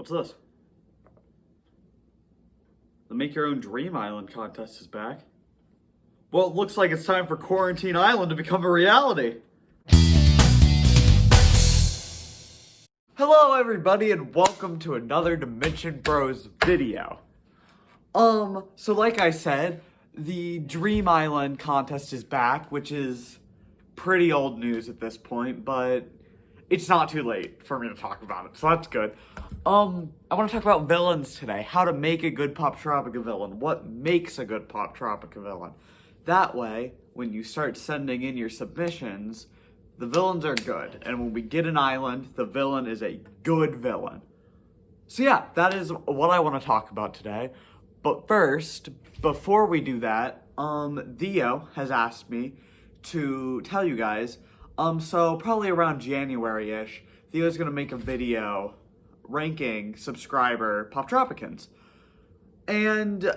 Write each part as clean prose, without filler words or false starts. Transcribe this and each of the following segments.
What's this? The Make Your Own Dream Island contest is back. Well, it looks like it's time for Quarantine Island to become a reality. Hello everybody and welcome to another Dimension Bros video. So like I said, the Dream Island contest is back, which is pretty old news at this point, but it's not too late for me to talk about it, so that's good. I want to talk about villains today. How to make a good Poptropica villain. What makes a good Poptropica villain. That way, when you start sending in your submissions, the villains are good. And when we get an island, the villain is a good villain. So yeah, that is what I want to talk about today. But first, before we do that, Theo has asked me to tell you guys, so probably around January-ish, Theo's going to make a video ranking subscriber Poptropicans. And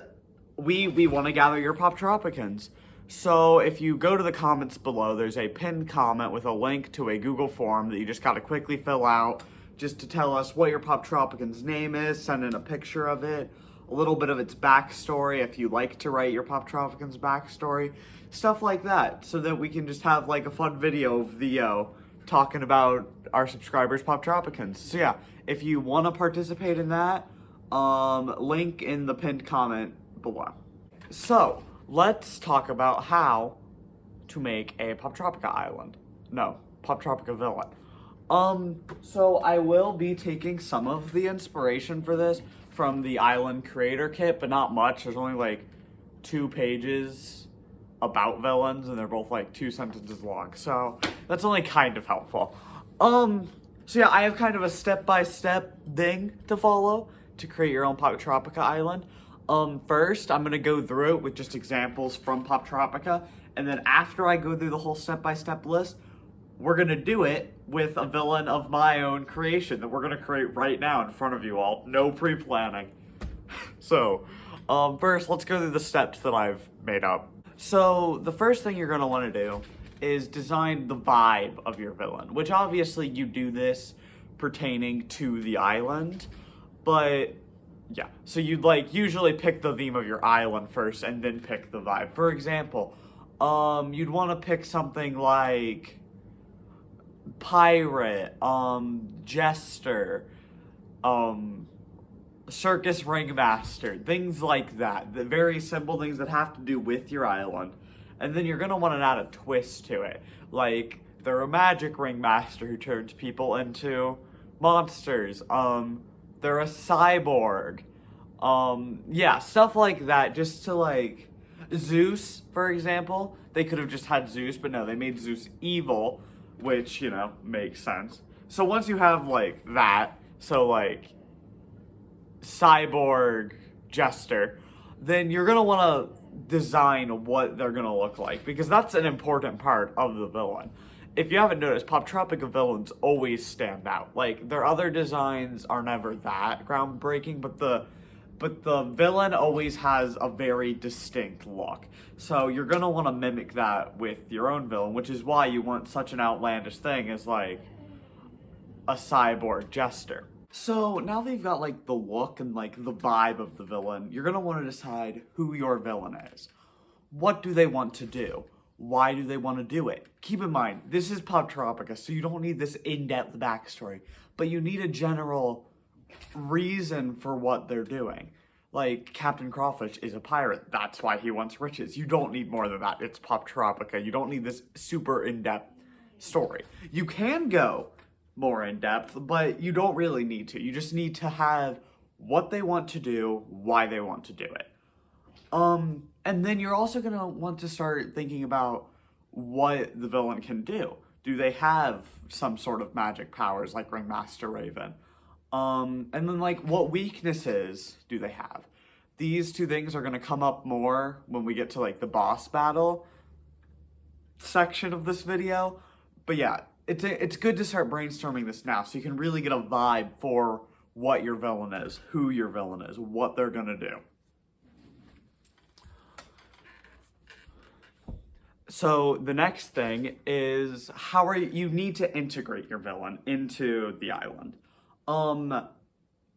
we want to gather your Poptropicans. So if you go to the comments below, there's a pinned comment with a link to a Google form that you just got to quickly fill out just to tell us what your Poptropican's name is, send in a picture of it, a little bit of its backstory if you like to write your Poptropican's backstory, stuff like that, so that we can just have like a fun video of Theo talking about our subscribers' Poptropicans. So yeah, if you want to participate in that, link in the pinned comment below. So, let's talk about how to make a Poptropica island. No, Poptropica villain. So I will be taking some of the inspiration for this from the island creator kit, but not much. There's only like 2 pages about villains, and they're both like 2 sentences long. So that's only kind of helpful. So yeah, I have kind of a step-by-step thing to follow to create your own Poptropica island. First, I'm gonna go through it with just examples from Poptropica, and then after I go through the whole step-by-step list, we're gonna do it with a villain of my own creation that we're gonna create right now in front of you all. No pre-planning. So, first, let's go through the steps that I've made up. So, the first thing you're gonna wanna do is design the vibe of your villain, which obviously you do this pertaining to the island, but yeah, so you'd like usually pick the theme of your island first and then pick the vibe. For example, you'd want to pick something like pirate, jester, circus ringmaster, things like that. The very simple things that have to do with your island. And then you're going to want to add a twist to it. Like, they're a magic ringmaster who turns people into monsters. They're a cyborg. Yeah, stuff like that, just to like, Zeus, for example, they could have just had Zeus, but no, they made Zeus evil, which, you know, makes sense. So once you have like that, so like, cyborg jester, then you're gonna wanna design what they're gonna look like, because that's an important part of the villain. If you haven't noticed, Poptropica villains always stand out. Like, their other designs are never that groundbreaking, but the villain always has a very distinct look. So you're gonna want to mimic that with your own villain, which is why you want such an outlandish thing as like a cyborg jester. So now that you've got like the look and like the vibe of the villain, you're gonna want to decide who your villain is. What do they want to do? Why do they want to do it? Keep in mind, this is Poptropica, so you don't need this in-depth backstory, but you need a general reason for what they're doing. Like, Captain Crawfish is a pirate. That's why he wants riches. You don't need more than that. It's Poptropica. You don't need this super in-depth story. You can go more in-depth, but you don't really need to. You just need to have what they want to do, why they want to do it. And then you're also going to want to start thinking about what the villain can do. Do they have some sort of magic powers like Ringmaster Raven? And then like what weaknesses do they have? These 2 things are going to come up more when we get to like the boss battle section of this video. But yeah, it's good to start brainstorming this now so you can really get a vibe for what your villain is, who your villain is, what they're going to do. So the next thing is you need to integrate your villain into the island.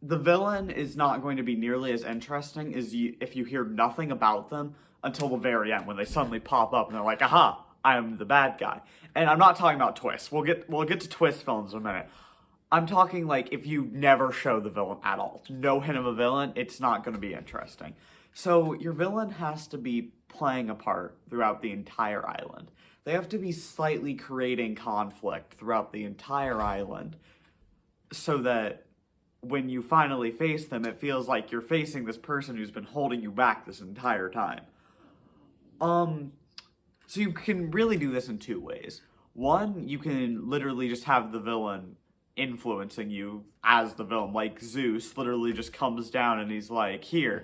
the villain is not going to be nearly as interesting as if you hear nothing about them until the very end when they suddenly pop up and they're like, aha, I'm the bad guy. And I'm not talking about twists. We'll get to twist villains in a minute. I'm talking like if you never show the villain at all, no hint of a villain, it's not going to be interesting. So your villain has to be playing a part throughout the entire island. They have to be slightly creating conflict throughout the entire island so that when you finally face them, it feels like you're facing this person who's been holding you back this entire time. So you can really do this in two ways. One, you can literally just have the villain influencing you as the villain. Like Zeus literally just comes down and he's like, here,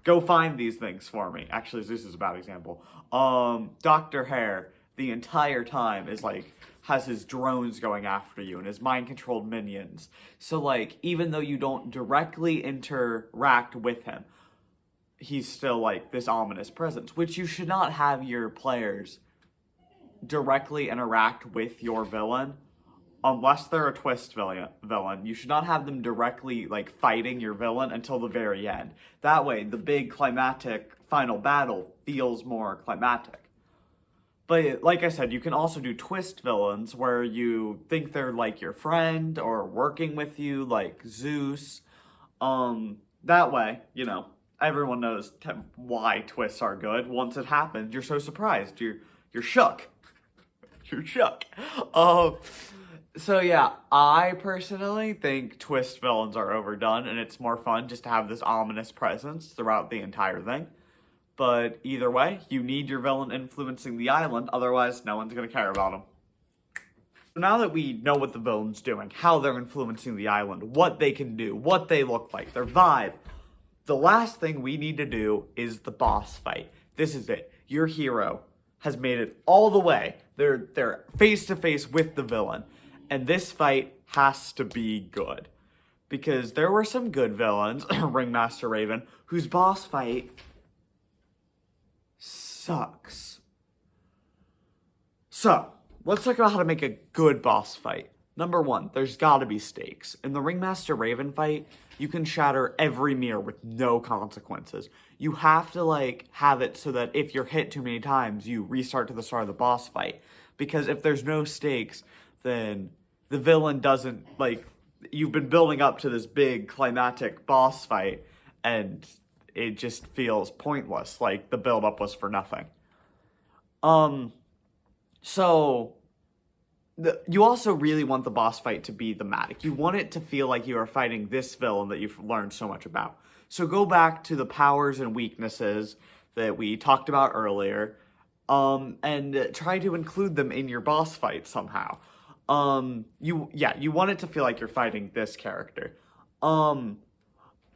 go find these things for me. Actually, Zeus is a bad example. Dr. Hare, the entire time, is like, has his drones going after you and his mind-controlled minions. So, like, even though you don't directly interact with him, he's still, like, this ominous presence, which you should not have your players directly interact with your villain unless they're a twist villain. You should not have them directly, like, fighting your villain until the very end. That way, the big climactic final battle feels more climactic. But like I said, you can also do twist villains where you think they're like your friend or working with you, like Zeus. That way, you know, everyone knows why twists are good. Once it happens, you're so surprised. You're shook. You're shook. So yeah, I personally think twist villains are overdone, and it's more fun just to have this ominous presence throughout the entire thing. But either way, you need your villain influencing the island, otherwise no one's going to care about him. So now that we know what the villain's doing, how they're influencing the island, what they can do, what they look like, their vibe, the last thing we need to do is the boss fight. This is it. Your hero has made it all the way. They're face to face with the villain. And this fight has to be good. Because there were some good villains, Ringmaster Raven, whose boss fight sucks. So, let's talk about how to make a good boss fight. Number one, there's gotta be stakes. In the Ringmaster Raven fight, you can shatter every mirror with no consequences. You have to, like, have it so that if you're hit too many times, you restart to the start of the boss fight. Because if there's no stakes, then the villain doesn't, like, you've been building up to this big climactic boss fight, and it just feels pointless, like the build-up was for nothing. You also really want the boss fight to be thematic. You want it to feel like you are fighting this villain that you've learned so much about. So go back to the powers and weaknesses that we talked about earlier, and try to include them in your boss fight somehow. You want it to feel like you're fighting this character.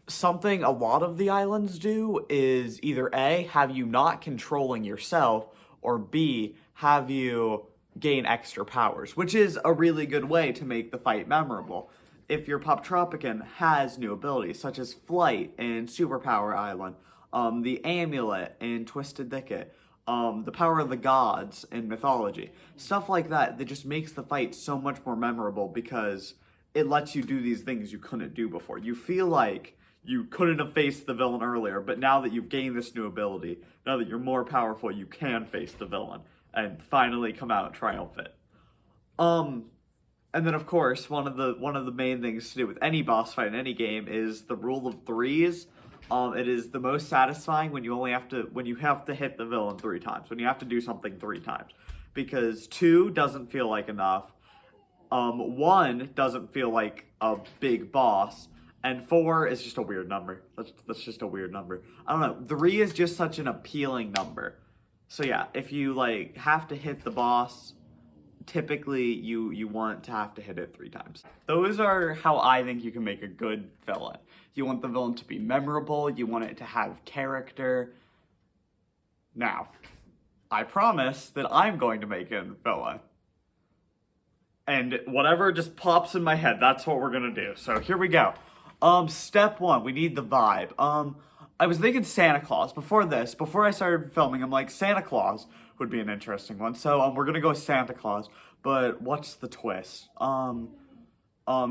Something a lot of the islands do is either A, have you not controlling yourself, or B, have you gain extra powers, which is a really good way to make the fight memorable. If your Poptropican has new abilities, such as Flight in Superpower Island, the Amulet in Twisted Thicket, the Power of the Gods in Mythology, stuff like that just makes the fight so much more memorable because it lets you do these things you couldn't do before. You feel like you couldn't have faced the villain earlier, but now that you've gained this new ability, now that you're more powerful, you can face the villain and finally come out triumphant. And then of course, one of the main things to do with any boss fight in any game is the rule of threes. It is the most satisfying when you have to hit the villain 3 times, when you have to do something 3 times. Because 2 doesn't feel like enough, 1 doesn't feel like a big boss, and 4 is just a weird number. That's just a weird number. I don't know, 3 is just such an appealing number. So yeah, if you like have to hit the boss, typically you want to have to hit it 3 times. Those are how I think you can make a good villain. You want the villain to be memorable, you want it to have character. Now, I promise that I'm going to make a villain. And whatever just pops in my head, that's what we're gonna do. So here we go. Step 1, we need the vibe. I was thinking Santa Claus. Before I started filming, I'm like, Santa Claus would be an interesting one. So we're gonna go with Santa Claus, but what's the twist?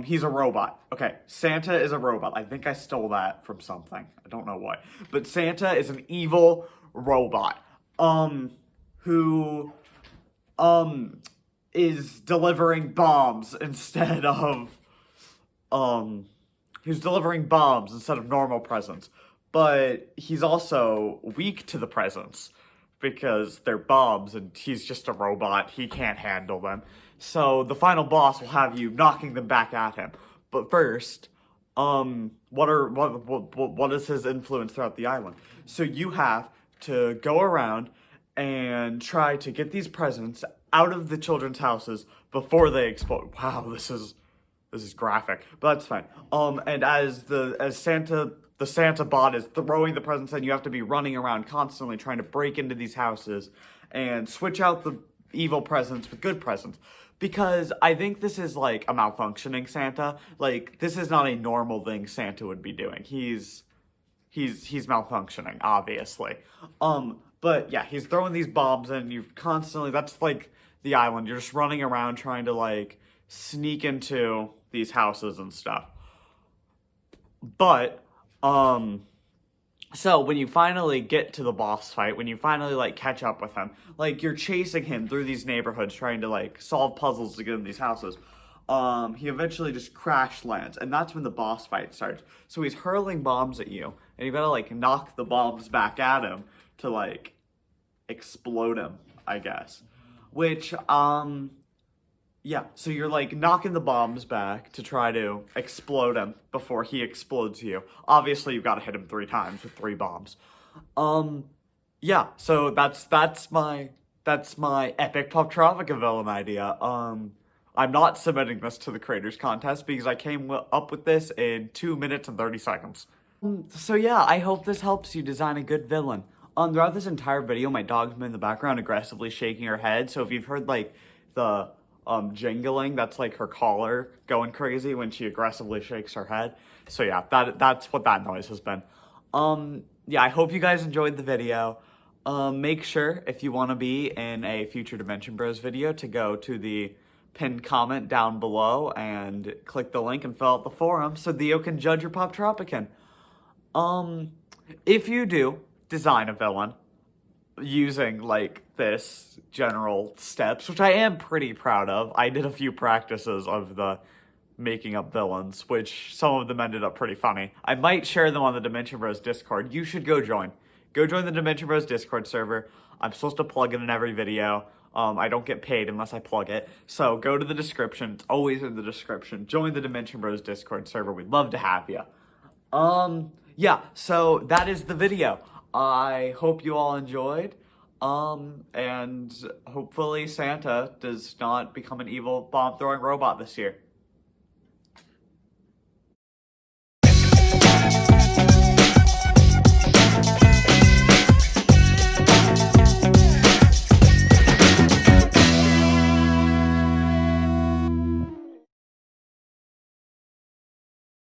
He's a robot. Okay, Santa is a robot. I think I stole that from something. I don't know what. But Santa is an evil robot. Who, is delivering bombs instead of, he's delivering bombs instead of normal presents. But he's also weak to the presents because they're bombs and he's just a robot. He can't handle them. So the final boss will have you knocking them back at him. But first, what is his influence throughout the island? So you have to go around and try to get these presents out of the children's houses before they explode. Wow, this is graphic, but that's fine. And as Santa, the Santa bot is throwing the presents in, you have to be running around constantly trying to break into these houses and switch out the evil presents with good presents. Because I think this is like a malfunctioning Santa. Like, this is not a normal thing Santa would be doing. He's malfunctioning, obviously. But yeah, he's throwing these bombs and you've constantly, that's like the island. You're just running around trying to like sneak into these houses and stuff. But, so when you finally get to the boss fight, when you finally like catch up with him, like you're chasing him through these neighborhoods trying to like solve puzzles to get in these houses. He eventually just crash lands, and that's when the boss fight starts. So he's hurling bombs at you, and you gotta like knock the bombs back at him to like explode him, I guess. Which, yeah, so you're like knocking the bombs back to try to explode him before he explodes you. Obviously, you've got to hit him 3 times with 3 bombs. Yeah, so that's my epic Poptropica villain idea. I'm not submitting this to the creators contest because I came up with this in 2 minutes and 30 seconds. So yeah, I hope this helps you design a good villain. Throughout this entire video, my dog's been in the background aggressively shaking her head. So if you've heard like the jingling, that's like her collar going crazy when she aggressively shakes her head. So yeah, that's what that noise has been. Yeah, I hope you guys enjoyed the video. Make sure if you want to be in a future Dimension Bros video to go to the pinned comment down below and click the link and fill out the forum so Theo can judge your Poptropican. If you do design a villain using like this general steps, which I am pretty proud of. I did a few practices of the making up villains, which some of them ended up pretty funny. I might share them on the Dimension Bros Discord. You should go join. Go join the Dimension Bros Discord server. I'm supposed to plug it in every video. I don't get paid unless I plug it. So go to the description. It's always in the description. Join the Dimension Bros Discord server. We'd love to have you. Yeah, so that is the video. I hope you all enjoyed. And hopefully Santa does not become an evil bomb-throwing robot this year.